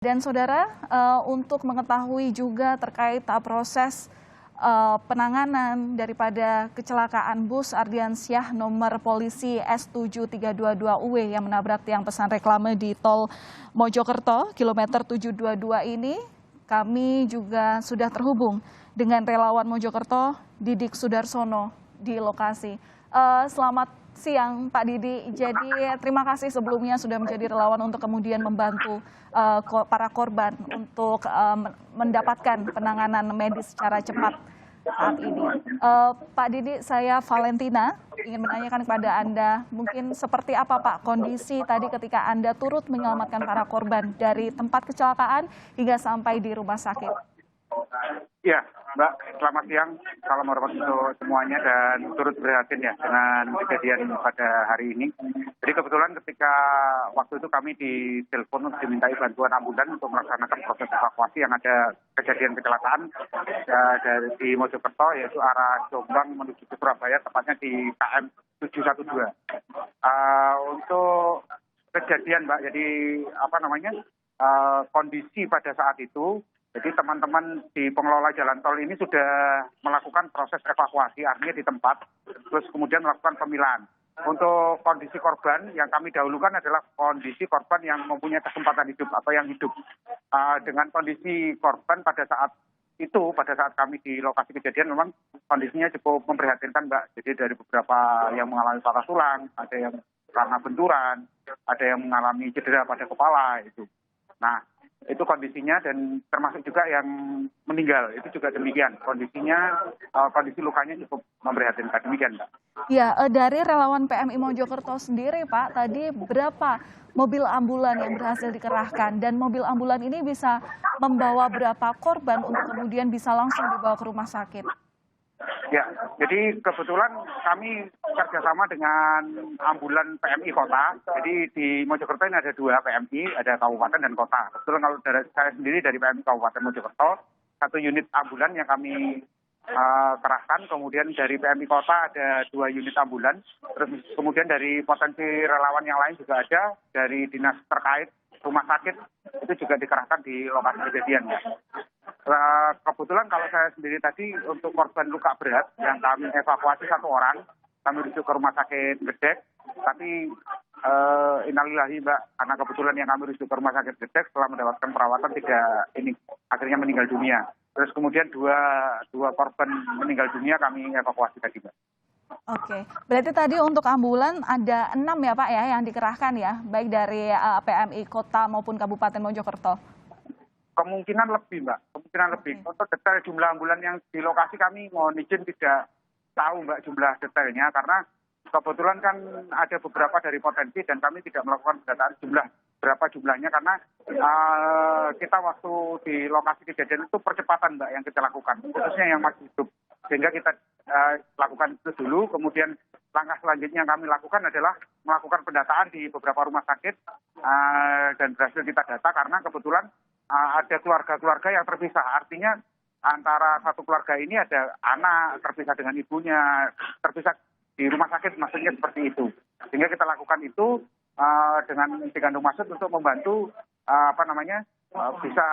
Dan saudara, untuk mengetahui juga terkait proses penanganan daripada kecelakaan bus Ardiansyah nomor polisi S7322UW yang menabrak tiang pesan reklame di tol Mojokerto, kilometer 722 ini, kami juga sudah terhubung dengan relawan Mojokerto, Didik Sudarsono di lokasi. Selamat siang Pak Didi, jadi terima kasih sebelumnya sudah menjadi relawan untuk kemudian membantu para korban untuk mendapatkan penanganan medis secara cepat saat ini. Pak Didi, saya Valentina ingin menanyakan kepada Anda, mungkin seperti apa Pak kondisi tadi ketika Anda turut menyelamatkan para korban dari tempat kecelakaan hingga sampai di rumah sakit? Ya, Mbak, selamat siang. Salam hormat untuk semuanya dan turut prihatin ya dengan kejadian pada hari ini. Jadi kebetulan ketika waktu itu kami ditelepon untuk dimintai bantuan ambulan untuk melaksanakan proses evakuasi yang ada kejadian kecelakaan di Mojokerto, yaitu arah Jombang menuju ke Surabaya, tepatnya di KM 712. Untuk kejadian, Mbak, jadi kondisi pada saat itu, jadi teman-teman di pengelola jalan tol ini sudah melakukan proses evakuasi, artinya di tempat, terus kemudian melakukan pemilahan. Untuk kondisi korban yang kami dahulukan adalah kondisi korban yang mempunyai kesempatan hidup atau yang hidup. Dengan kondisi korban pada saat itu, pada saat kami di lokasi kejadian memang kondisinya cukup memprihatinkan, Mbak. Jadi dari beberapa yang mengalami patah tulang, ada yang karena benturan, ada yang mengalami cedera pada kepala itu. Nah, itu kondisinya dan termasuk juga yang meninggal, itu juga demikian. Kondisi lukanya cukup memprihatinkan, demikian, Mbak. Ya, dari relawan PMI Mojokerto sendiri, Pak, tadi berapa mobil ambulan yang berhasil dikerahkan dan mobil ambulan ini bisa membawa berapa korban untuk kemudian bisa langsung dibawa ke rumah sakit? Ya, jadi kebetulan kami kerjasama dengan ambulan PMI kota. Jadi di Mojokerto ini ada dua PMI, ada kabupaten dan kota. Kebetulan kalau saya sendiri dari PMI Kabupaten Mojokerto, satu unit ambulan yang kami kerahkan. Kemudian dari PMI kota ada 2 unit ambulan. Terus kemudian dari potensi relawan yang lain juga ada, dari dinas terkait, rumah sakit, itu juga dikerahkan di lokasi kejadian. Kebetulan kalau saya sendiri tadi untuk korban luka berat yang kami evakuasi 1 orang, kami rujuk ke rumah sakit Gedek, tapi innalillahi, Mbak, karena kebetulan yang kami rujuk ke rumah sakit Gedek setelah mendapatkan perawatan akhirnya meninggal dunia. Terus kemudian dua korban meninggal dunia kami evakuasi tadi, Mbak. Oke, berarti tadi untuk ambulan ada 6 ya Pak ya yang dikerahkan ya, baik dari PMI Kota maupun Kabupaten Mojokerto? Kemungkinan lebih, Mbak, kemungkinan lebih. Untuk detail jumlah ambulan yang di lokasi kami mohon izin tidak tahu, Mbak, jumlah detailnya karena kebetulan kan ada beberapa dari potensi dan kami tidak melakukan pendataan berapa jumlahnya karena kita waktu di lokasi kejadian itu percepatan, Mbak, yang kita lakukan, khususnya yang masih hidup. Sehingga kita lakukan itu dulu, kemudian langkah selanjutnya yang kami lakukan adalah melakukan pendataan di beberapa rumah sakit dan berhasil kita data karena kebetulan ada keluarga-keluarga yang terpisah. Artinya antara satu keluarga ini ada anak terpisah dengan ibunya, terpisah di rumah sakit, maksudnya seperti itu. Sehingga kita lakukan itu dengan digandung maksud untuk membantu bisa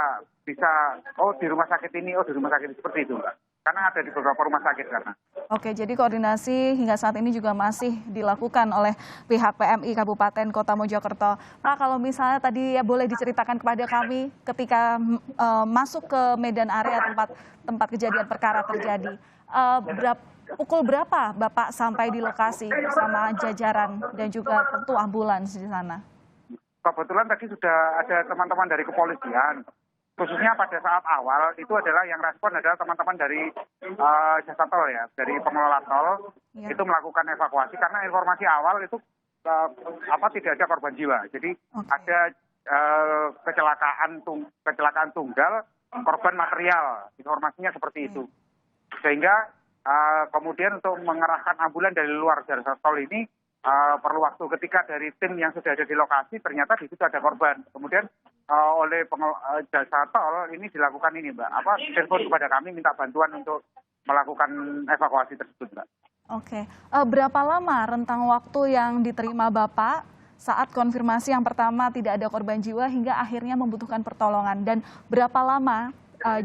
di rumah sakit ini, di rumah sakit ini, seperti itu, Mbak. Karena ada di beberapa rumah sakit karena. Oke, jadi koordinasi hingga saat ini juga masih dilakukan oleh pihak PMI Kabupaten Kota Mojokerto. Pak, kalau misalnya tadi ya boleh diceritakan kepada kami ketika masuk ke medan area tempat kejadian perkara terjadi, pukul berapa Bapak sampai di lokasi bersama jajaran dan juga tentu ambulans di sana? Kebetulan tadi sudah ada teman-teman dari kepolisian. Khususnya pada saat awal itu adalah yang respon adalah teman-teman dari jasa tol ya, dari pengelola tol ya. Itu melakukan evakuasi karena informasi awal itu tidak ada korban jiwa. Jadi ada kecelakaan tunggal, korban material, informasinya seperti itu. Sehingga kemudian untuk mengerahkan ambulan dari luar jasa tol ini perlu waktu. Ketika dari tim yang sudah ada di lokasi ternyata di situ ada korban. Kemudian oleh jasa tol ini dilakukan ini, Mbak. Telepon kepada kami minta bantuan untuk melakukan evakuasi tersebut, Mbak. Oke, berapa lama rentang waktu yang diterima Bapak saat konfirmasi yang pertama tidak ada korban jiwa hingga akhirnya membutuhkan pertolongan, dan berapa lama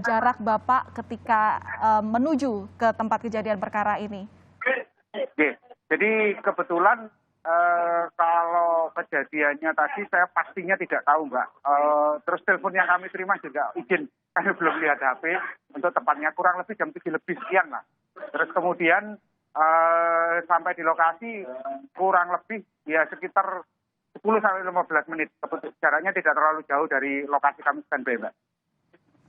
jarak Bapak ketika menuju ke tempat kejadian perkara ini? Oke, jadi kebetulan kalau kejadiannya tadi saya pastinya tidak tahu, Mbak. Terus telepon yang kami terima juga izin, kami belum lihat HP, untuk tepatnya kurang lebih jam 7 lebih sekian lah. Terus kemudian sampai di lokasi kurang lebih ya sekitar 10-15 menit. Jaraknya tidak terlalu jauh dari lokasi kami standby, Mbak.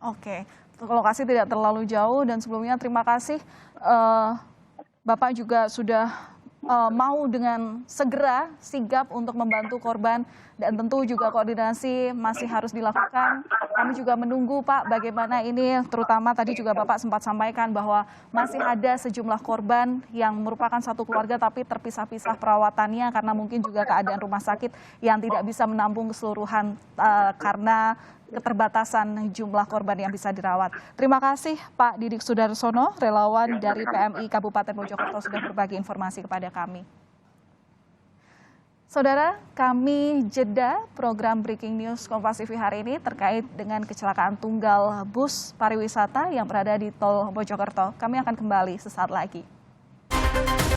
Oke, lokasi tidak terlalu jauh, dan sebelumnya terima kasih Bapak juga sudah mau dengan segera sigap untuk membantu korban, dan tentu juga koordinasi masih harus dilakukan. Kami juga menunggu Pak bagaimana ini, terutama tadi juga Bapak sempat sampaikan bahwa masih ada sejumlah korban yang merupakan satu keluarga tapi terpisah-pisah perawatannya karena mungkin juga keadaan rumah sakit yang tidak bisa menampung keseluruhan karena keterbatasan jumlah korban yang bisa dirawat. Terima kasih Pak Didik Sudarsono, relawan dari PMI Kabupaten Mojokerto, sudah berbagi informasi kepada kami. Saudara, kami jeda program Breaking News Kompas TV hari ini terkait dengan kecelakaan tunggal bus pariwisata yang berada di Tol Mojokerto. Kami akan kembali sesaat lagi.